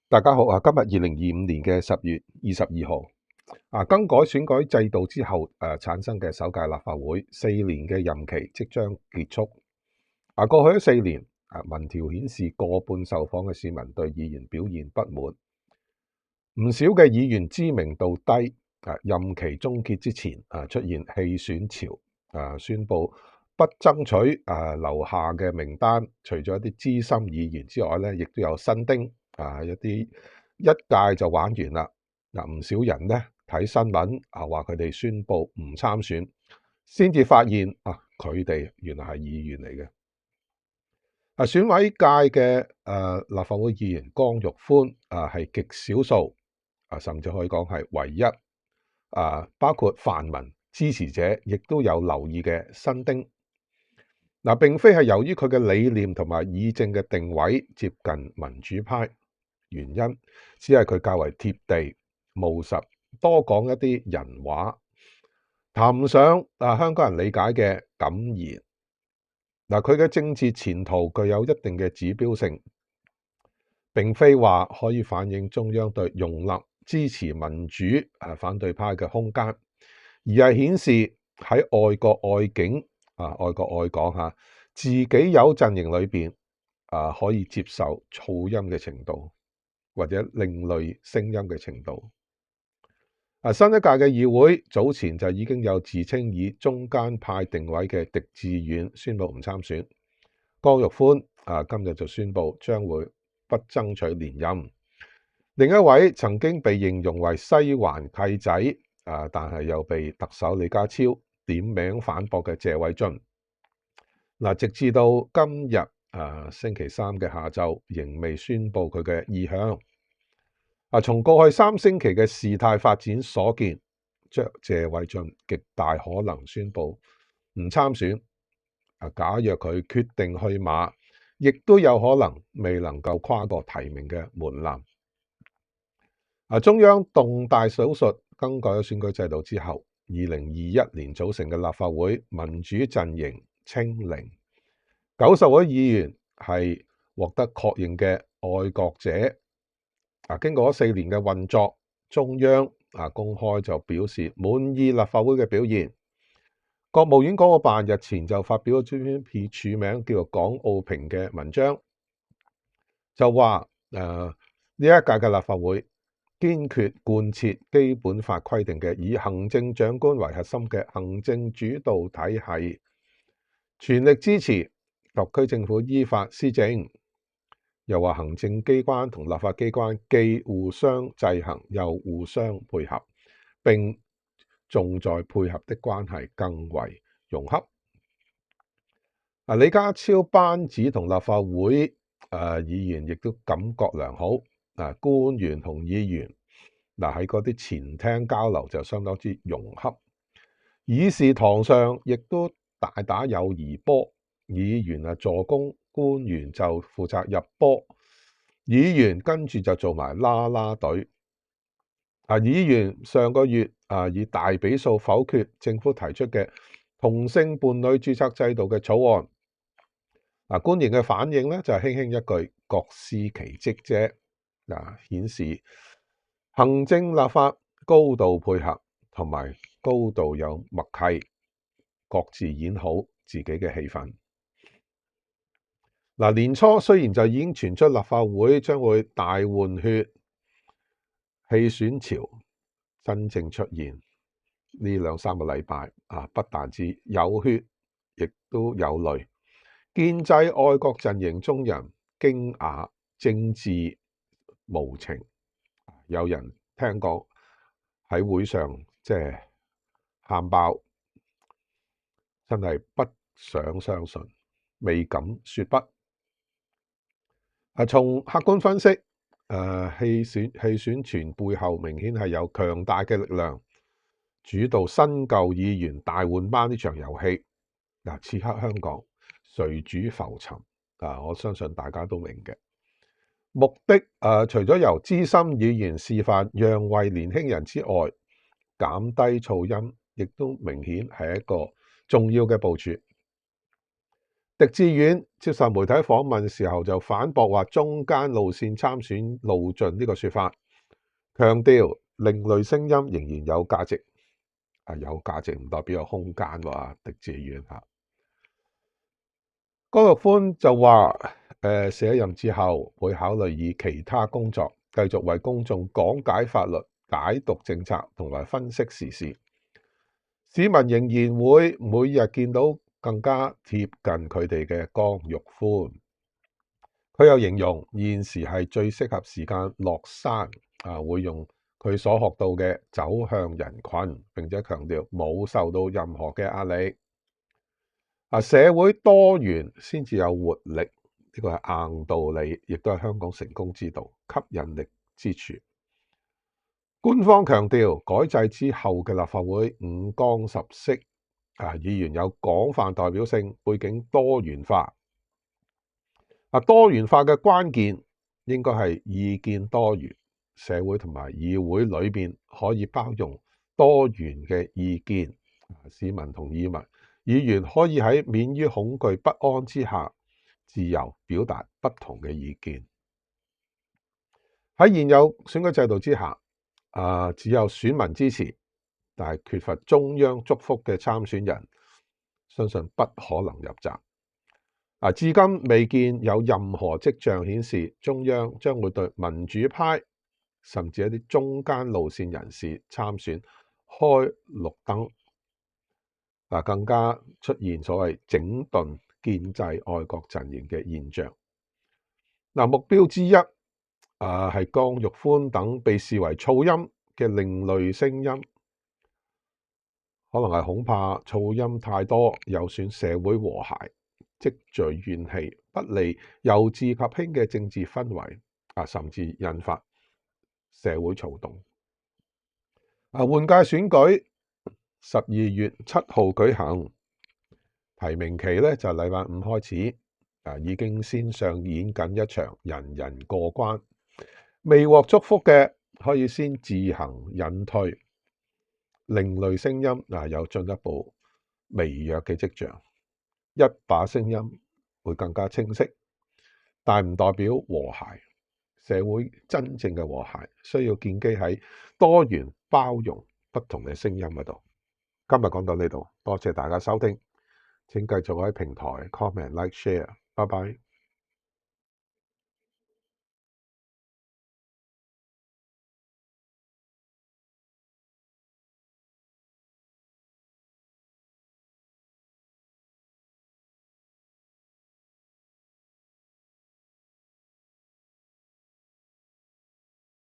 大家好啊！今日2025年嘅10月22號更改選舉制度之後產生嘅首屆立法會4年嘅任期即將結束。過去4年民調顯示過半受訪嘅市民對議員表現不滿，唔少嘅議員知名度低，任期終結之前出現棄選潮，宣布不爭取留下嘅名單，除咗一啲資深議員之外咧，亦都有新丁一啲一屆就玩完啦。唔少人咧睇新聞話佢哋宣布唔參選，先至發現佢哋原來係議員嚟嘅。選委界嘅立法會議員江玉歡係極少數甚至可以講係唯一包括泛民支持者亦都有留意嘅新丁。並非係由於佢嘅理念同埋議政嘅定位接近民主派，原因只係佢較為貼地務實，多講一啲人話，談唔上香港人理解嘅敢言。佢嘅政治前途具有一定嘅指標性，並非話可以反映中央對容納支持民主反對派嘅空間，而係顯示喺愛國愛警愛國愛港自己有陣營裏邊可以接受噪音嘅程度，或者另類聲音嘅程度。新一屆嘅議會早前就已經有自稱以中間派定位嘅狄志遠宣布唔參選，江玉歡今日就宣布將會不爭取連任。另一位曾經被形容為西環契仔但係又被特首李家超點名反駁嘅謝偉俊，直至到今日星期三嘅下晝，仍未宣布佢嘅意向。從過去3星期嘅事態發展所見，謝偉俊極大可能宣布唔參選。假若佢決定去馬，亦都有可能未能夠跨過提名嘅門檻。中央動大手術更改咗選舉制度之後，2021年組成嘅立法會民主陣營清零，90位議員係獲得確認嘅愛國者。經過4年嘅運作，中央公開就表示滿意立法會嘅表現。國務院港澳辦日前就發表咗篇署名叫做《港澳評》嘅文章，就話呢一屆嘅立法會堅決貫徹基本法規定嘅以行政長官為核心嘅行政主導體系，全力支持特區政府依法施政。又話行政機關同立法機關既互相制衡又互相配合，並重在配合的關係更為融洽。李家超班子同立法會議員亦都感覺良好。官員同議員喺嗰啲前廳交流就相當之融洽，議事堂上亦都大打友誼波，議員助攻，官員就負責入波，議員跟住就做埋啦啦隊。議員上個月以大比數否決政府提出嘅同性伴侶註冊制度嘅草案。官員嘅反應咧就係輕輕一句各司其職啫，顯示行政立法高度配合同埋高度有默契，各自演好自己嘅戲份。年初雖然就已經傳出立法會將會大換血，棄選潮真正出現呢2-3個禮拜不但止有血，亦都有淚。建制愛國陣營中人驚訝政治無情，有人聽講喺會上即係喊爆，真係不想相信，未敢說不。從客觀分析，棄選潮背後明顯係有強大嘅力量主導新舊議員大換班呢場遊戲。此刻香港誰主浮沉我相信大家都明嘅目的。除咗由資深議員示範讓位年輕人之外，減低噪音亦都明顯係一個重要嘅部署。狄志遠接受媒體訪問時候就反駁話中間路線參選路盡呢個說法，強調另類聲音仍然有價值。有價值唔代表有空間喎。狄志遠江玉歡就話卸任之後會考慮以其他工作繼續為公眾講解法律、解讀政策同埋分析時事。市民仍然會每日見到更加貼近佢哋嘅江玉歡。佢又形容現時係最適合時間落山，會用佢所學到嘅走向人群，並且強調冇受到任何嘅壓力。社會多元先至有活力，呢個係硬道理，亦都係香港成功之道、吸引力之處。官方強調改制之後嘅立法會五光十色，議員有廣泛代表性，背景多元化。多元化嘅關鍵應該係意見多元，社會同埋議會裏邊可以包容多元嘅意見，市民同議員可以喺免於恐懼不安之下，自由表達不同嘅意見。喺現有選舉制度之下，只有選民支持，但係缺乏中央祝福嘅參選人，相信不可能入閘。至今未見有任何跡象顯示中央將會對民主派甚至一啲中間路線人士參選開綠燈。更加出現所謂整頓建制愛國陣營嘅現象。目標之一係江玉歡等被視為噪音嘅另類聲音，可能係恐怕噪音太多，有損社會和諧，積聚怨氣，不利由治及興嘅政治氛圍，甚至引發社會騷動。換屆選舉12月7號舉行，提名期呢就禮拜五開始，已經先上演緊一場人人過關，未獲祝福嘅可以先自行隱退，另類聲音有進一步微弱嘅跡象，一把聲音會更加清晰，但唔代表和諧。社會真正嘅和諧需要建基喺多元包容不同嘅聲音嗰度。今日講到呢度，多謝大家收聽，請繼續喺平台 comment、like、share，拜拜。